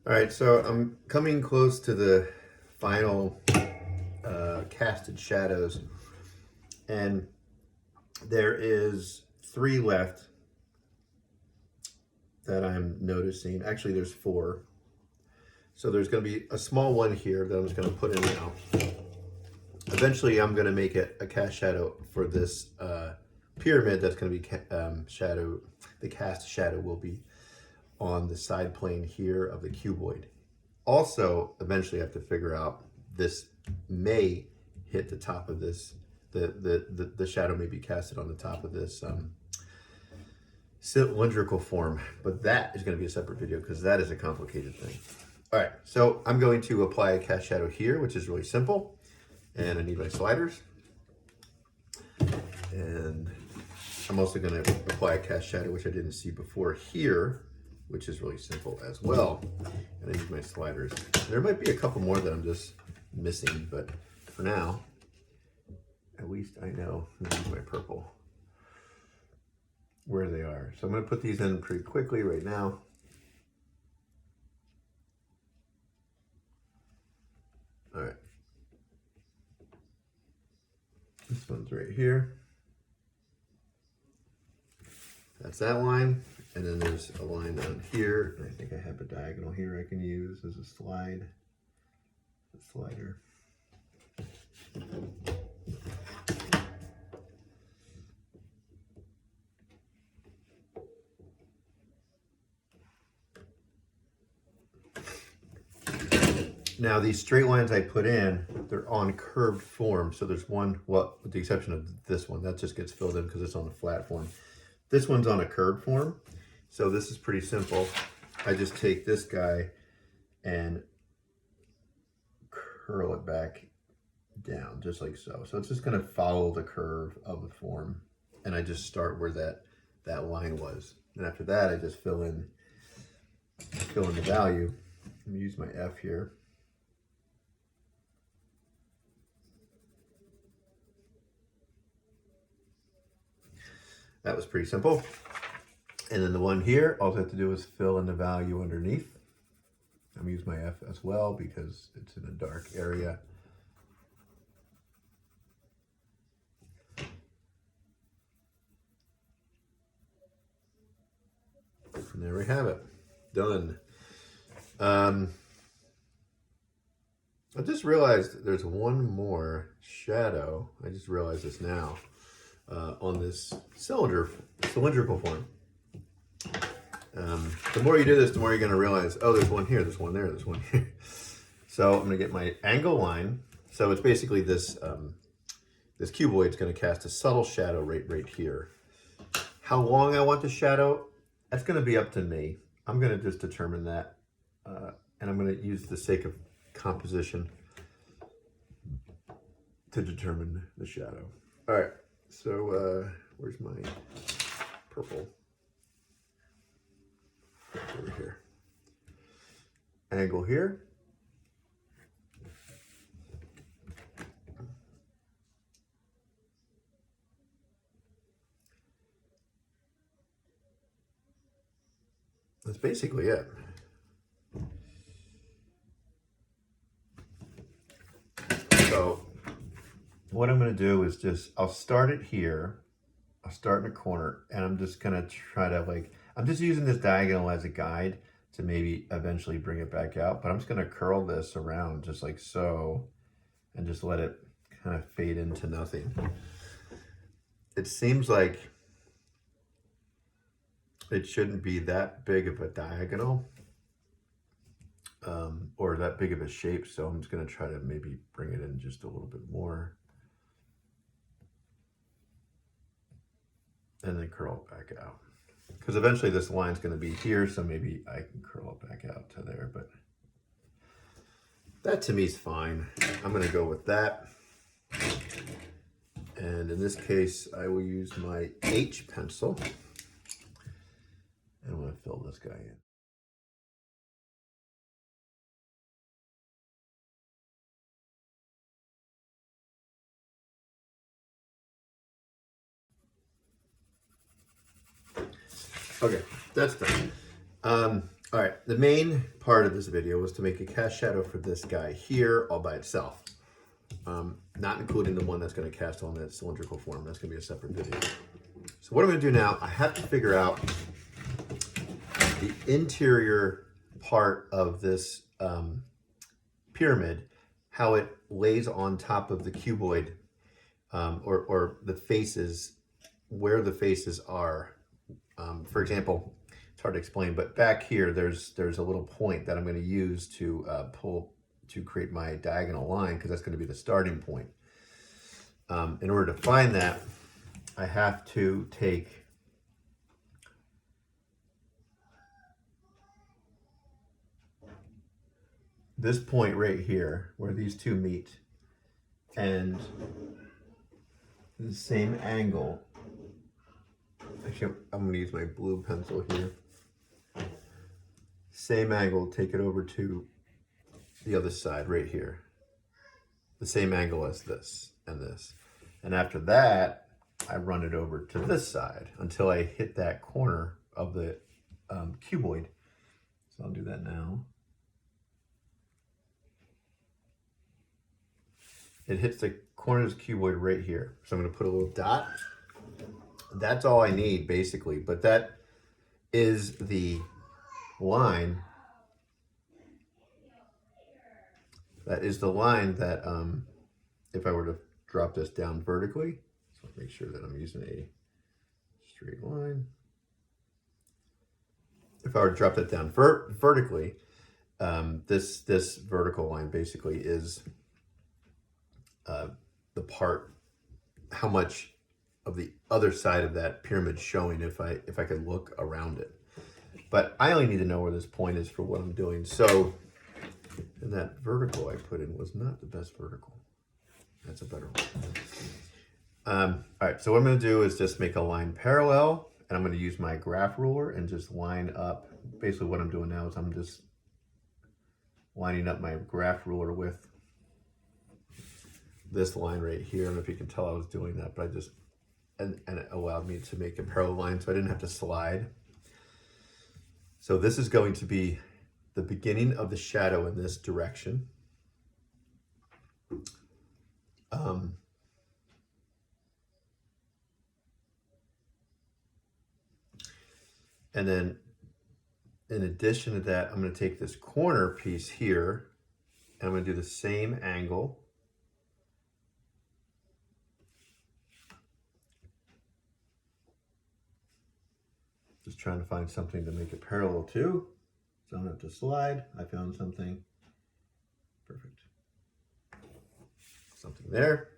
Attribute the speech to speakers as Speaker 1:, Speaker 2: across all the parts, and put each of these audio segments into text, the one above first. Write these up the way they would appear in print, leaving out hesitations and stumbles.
Speaker 1: All right, so I'm coming close to the final casted shadows, and there is 3 left that I'm noticing. Actually, there's 4. So there's going to be a small one here that I'm just going to put in now. Eventually, I'm going to make it a cast shadow for this pyramid that's going to be shadow. The cast shadow will be on the side plane here of the cuboid. Also, eventually I have to figure out, this may hit the top of this, the shadow may be casted on the top of this cylindrical form, but that is going to be a separate video because that is a complicated thing. All right, so I'm going to apply a cast shadow here, which is really simple, and I need my sliders, and I'm also going to apply a cast shadow, which I didn't see before, here, which is really simple as well. And I need my sliders. There might be a couple more that I'm just missing, but for now, at least I know I need my purple, where they are. So I'm going to put these in pretty quickly right now. All right. This one's right here. That's that line. And then there's a line down here. And I think I have a diagonal here I can use as a slider. Now these straight lines I put in, they're on curved form. So there's one, well, with the exception of this one, that just gets filled in because it's on the flat form. This one's on a curved form. So this is pretty simple. I just take this guy and curl it back down just like so. So it's just going to follow the curve of the form. And I just start where that line was. And after that, I just fill in the value. I'm going to use my F here. That was pretty simple. And then the one here, all I have to do is fill in the value underneath. I'm going to use my F as well because it's in a dark area. And there we have it. Done. I just realized there's one more shadow. I just realized this now. On this cylindrical form. The more you do this, the more you're going to realize, oh, there's one here, there's one there, there's one here. So I'm going to get my angle line. So it's basically this this cuboid is going to cast a subtle shadow right here. How long I want the shadow, that's going to be up to me. I'm going to just determine that, and I'm going to use the sake of composition to determine the shadow. All right. So where's my purple? Over here. Angle here. That's basically it. So what I'm going to do is I'll start it here. I'll start in a corner, and I'm just going to try to I'm just using this diagonal as a guide to maybe eventually bring it back out, but I'm just going to curl this around just like so, and just let it kind of fade into nothing. It seems like it shouldn't be that big of a diagonal, or that big of a shape, so I'm just going to try to maybe bring it in just a little bit more. And then curl it back out. Because eventually this line's going to be here, so maybe I can curl it back out to there, but that to me is fine. I'm going to go with that. And in this case, I will use my H pencil. And I'm going to fill this guy in. Okay, that's done. All right, the main part of this video was to make a cast shadow for this guy here all by itself. Not including the one that's going to cast on that cylindrical form. That's going to be a separate video. So what I'm going to do now, I have to figure out the interior part of this pyramid, how it lays on top of the cuboid, or the faces, where the faces are. For example, it's hard to explain, but back here there's a little point that I'm going to use to pull to create my diagonal line, because that's going to be the starting point. In order to find that, I have to take this point right here where these two meet, and the same angle. Actually, I'm going to use my blue pencil here. Same angle, take it over to the other side right here. The same angle as this and this. And after that, I run it over to this side until I hit that corner of the cuboid. So I'll do that now. It hits the corner of the cuboid right here. So I'm going to put a little dot. That's all I need basically, but that is the line. That is the line that if I were to drop this down vertically, so make sure that I'm using a straight line. If I were to drop that down vertically, this vertical line basically is the part, how much of the other side of that pyramid showing if I could look around it. But I only need to know where this point is for what I'm doing. So, and that vertical I put in was not the best vertical. That's a better one. All right, so what I'm going to do is just make a line parallel, and I'm going to use my graph ruler and just line up. Basically what I'm doing now is I'm just lining up my graph ruler with this line right here. I don't know if you can tell I was doing that, but I just, and it allowed me to make a parallel line so I didn't have to slide. So this is going to be the beginning of the shadow in this direction. And then in addition to that, I'm going to take this corner piece here and I'm going to do the same angle. Just trying to find something to make it parallel to, so I don't have to slide. I found something. Perfect. Something there.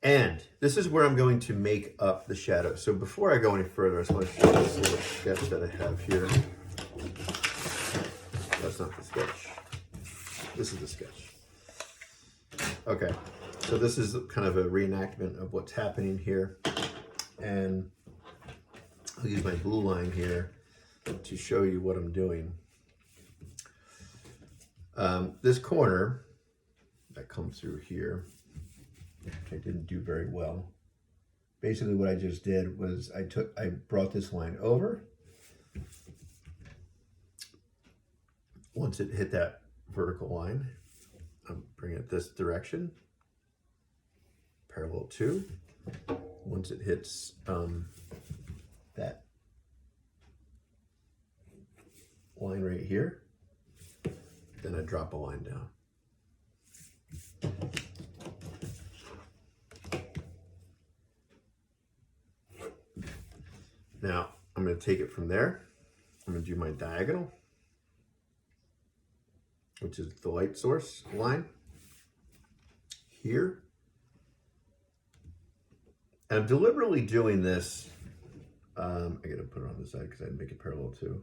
Speaker 1: And this is where I'm going to make up the shadow. So before I go any further, I just want to show this little sketch that I have here. That's not the sketch. This is the sketch. Okay, so this is kind of a reenactment of what's happening here. And I'll use my blue line here to show you what I'm doing. This corner that comes through here, I didn't do very well. Basically what I just did was I brought this line over. Once it hit that vertical line, I'm bringing it this direction, parallel to. Once it hits that line right here, then I drop a line down. Now I'm going to take it from there. I'm going to do my diagonal, which is the light source line here. And I'm deliberately doing this. I got to put it on the side because I'd make it parallel too.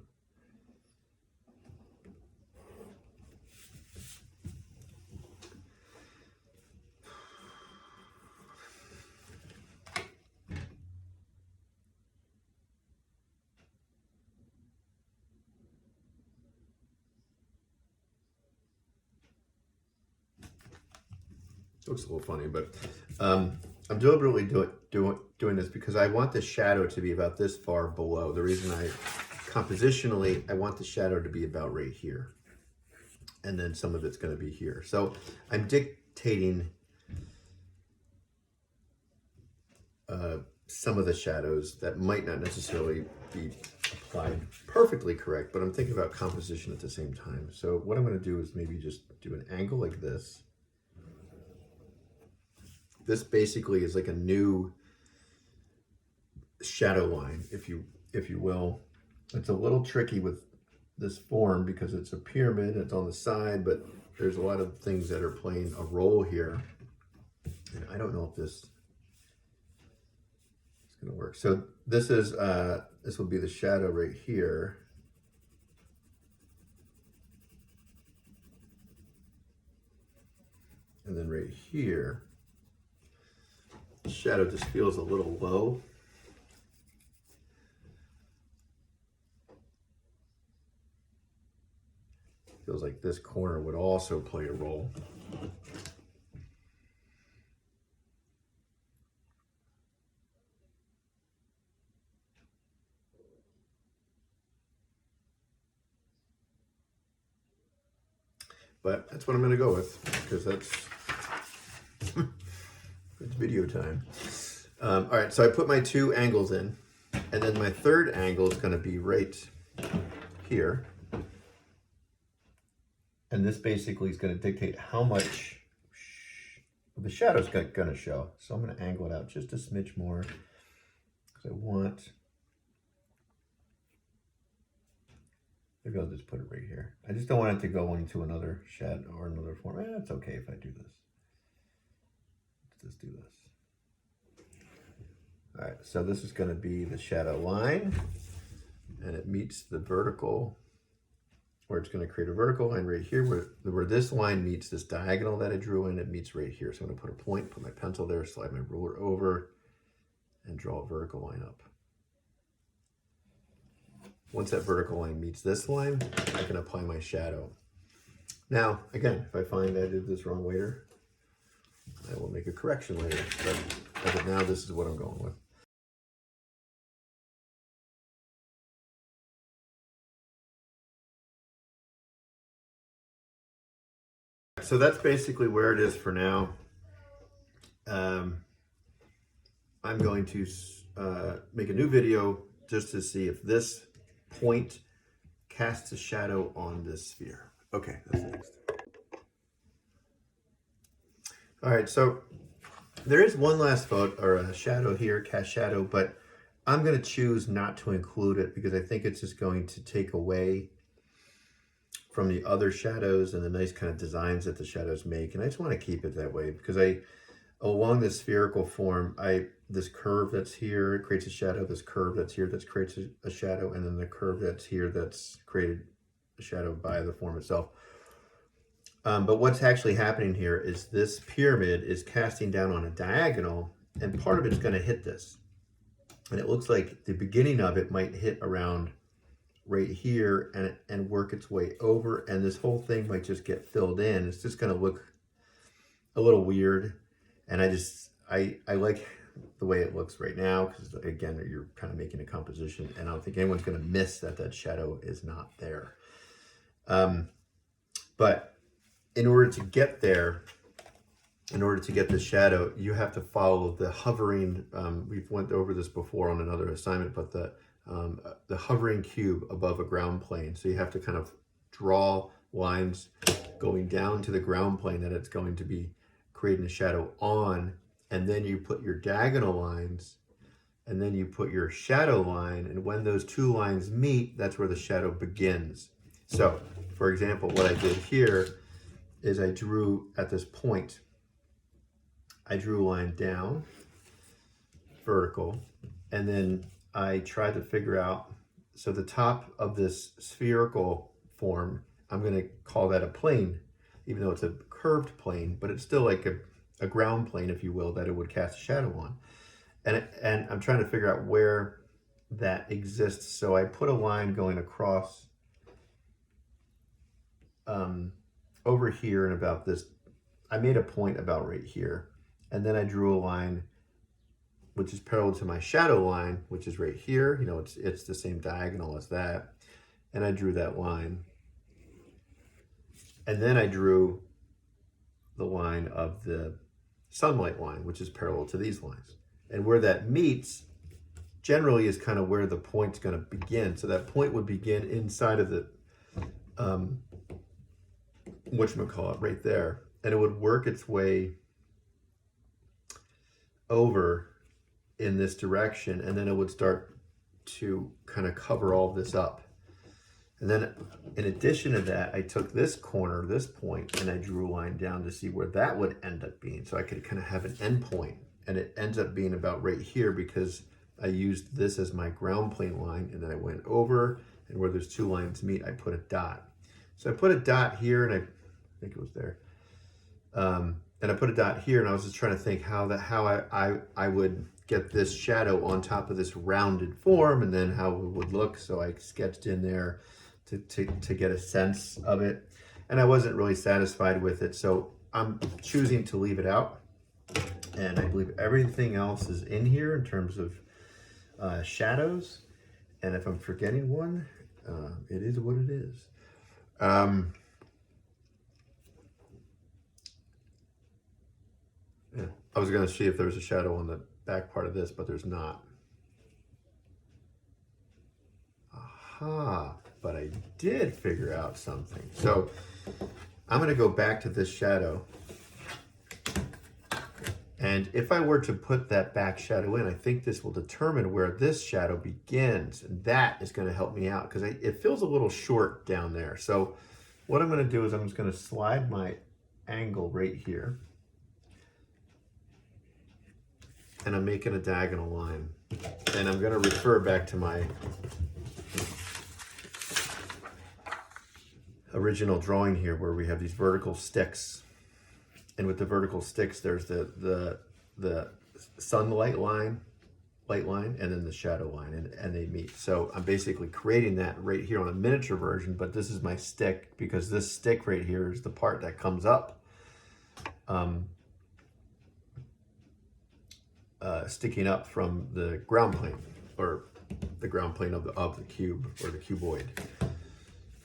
Speaker 1: Looks a little funny, but I'm deliberately doing this because I want the shadow to be about this far below. The reason I compositionally, I want the shadow to be about right here. And then some of it's going to be here. So I'm dictating some of the shadows that might not necessarily be applied perfectly correct, but I'm thinking about composition at the same time. So what I'm going to do is maybe just do an angle like this. This basically is like a new shadow line, if you will. It's a little tricky with this form because it's a pyramid, it's on the side, but there's a lot of things that are playing a role here. And I don't know if this is going to work. So this is this will be the shadow right here. And then right here, the shadow just feels a little low. Feels like this corner would also play a role. But that's what I'm going to go with, because that's it's video time. All right, so I put my 2 angles in, and then my 3rd angle is going to be right here. And this basically is going to dictate how much the shadow is going to show. So I'm going to angle it out just a smidge more, because I want, maybe I'll just put it right here. I just don't want it to go into another shadow or another form. It's okay if I do this. Let's just do this. All right, so this is going to be the shadow line, and it meets the vertical, where it's going to create a vertical line right here, where this line meets this diagonal that I drew in, it meets right here. So I'm going to put a point, put my pencil there, slide my ruler over, and draw a vertical line up. Once that vertical line meets this line, I can apply my shadow. Now, again, if I find I did this wrong later, I will make a correction later. But as of now, this is what I'm going with. So that's basically where it is for now. I'm going to make a new video just to see if this point casts a shadow on this sphere. Okay, that's next. All right, so there is one last photo or a shadow here, cast shadow, but I'm going to choose not to include it because I think it's just going to take away from the other shadows and the nice kind of designs that the shadows make. And I just want to keep it that way because along this spherical form, this curve that's here creates a shadow, this curve that's here that creates a shadow, and then the curve that's here that's created a shadow by the form itself. But what's actually happening here is this pyramid is casting down on a diagonal, and part of it's going to hit this. And it looks like the beginning of it might hit around right here and work its way over, and this whole thing might just get filled in. It's just going to look a little weird, and I like the way it looks right now because, again, you're kind of making a composition, and I don't think anyone's going to miss that shadow is not there. But in order to get there, in order to get the shadow, you have to follow the hovering, we've went over this before on another assignment, but the hovering cube above a ground plane. So you have to kind of draw lines going down to the ground plane that it's going to be creating a shadow on, and then you put your diagonal lines, and then you put your shadow line, and when those 2 lines meet, that's where the shadow begins. So, for example, what I did here is I drew at this point, I drew a line down, vertical, and then I tried to figure out, so the top of this spherical form, I'm going to call that a plane, even though it's a curved plane, but it's still like a ground plane, if you will, that it would cast a shadow on. And I'm trying to figure out where that exists. So I put a line going across over here and about this. I made a point about right here, and then I drew a line which is parallel to my shadow line, which is right here. You know, it's the same diagonal as that. And I drew that line. And then I drew the line of the sunlight line, which is parallel to these lines. And where that meets generally is kind of where the point's going to begin. So that point would begin inside of the, whatchamacallit, right there. And it would work its way over in this direction. And then it would start to kind of cover all this up. And then in addition to that, I took this corner, this point, and I drew a line down to see where that would end up being. So I could kind of have an end point. And it ends up being about right here because I used this as my ground plane line, and then I went over, and where there's two lines meet, I put a dot. So I put a dot here, and I think it was there. And I put a dot here, and I was just trying to think how I would get this shadow on top of this rounded form, and then how it would look. So I sketched in there to get a sense of it, and I wasn't really satisfied with it, so I'm choosing to leave it out. And I believe everything else is in here in terms of shadows, and if I'm forgetting one, it is what it is. Yeah, I was going to see if there was a shadow on the back part of this, but there's not. Aha, but I did figure out something. So I'm going to go back to this shadow. And if I were to put that back shadow in, I think this will determine where this shadow begins. And that is going to help me out because it feels a little short down there. So what I'm going to do is I'm just going to slide my angle right here. And I'm making a diagonal line. And I'm going to refer back to my original drawing here where we have these vertical sticks. And with the vertical sticks, there's the sunlight line, light line, and then the shadow line, and they meet. So I'm basically creating that right here on a miniature version, but this is my stick because this stick right here is the part that comes up, sticking up from the ground plane, or the ground plane of the cube, or the cuboid.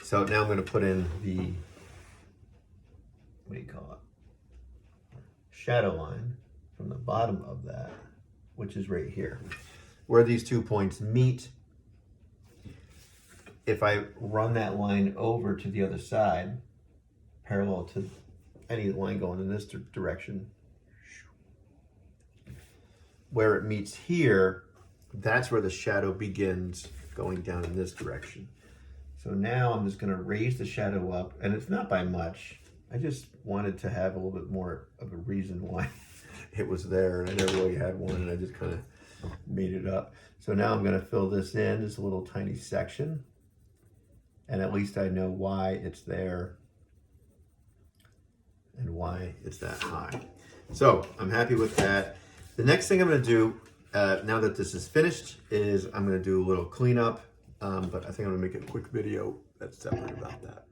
Speaker 1: So now I'm going to put in the, what do you call it? Shadow line from the bottom of that, which is right here. Where these 2 points meet, if I run that line over to the other side, parallel to any line going in this direction, where it meets here, that's where the shadow begins going down in this direction. So now I'm just going to raise the shadow up, and it's not by much. I just wanted to have a little bit more of a reason why it was there. I never really had one, and I just kind of made it up. So now I'm going to fill this in, this little tiny section, and at least I know why it's there and why it's that high. So I'm happy with that. The next thing I'm going to do, now that this is finished, is I'm going to do a little cleanup, but I think I'm going to make a quick video that's separate about that.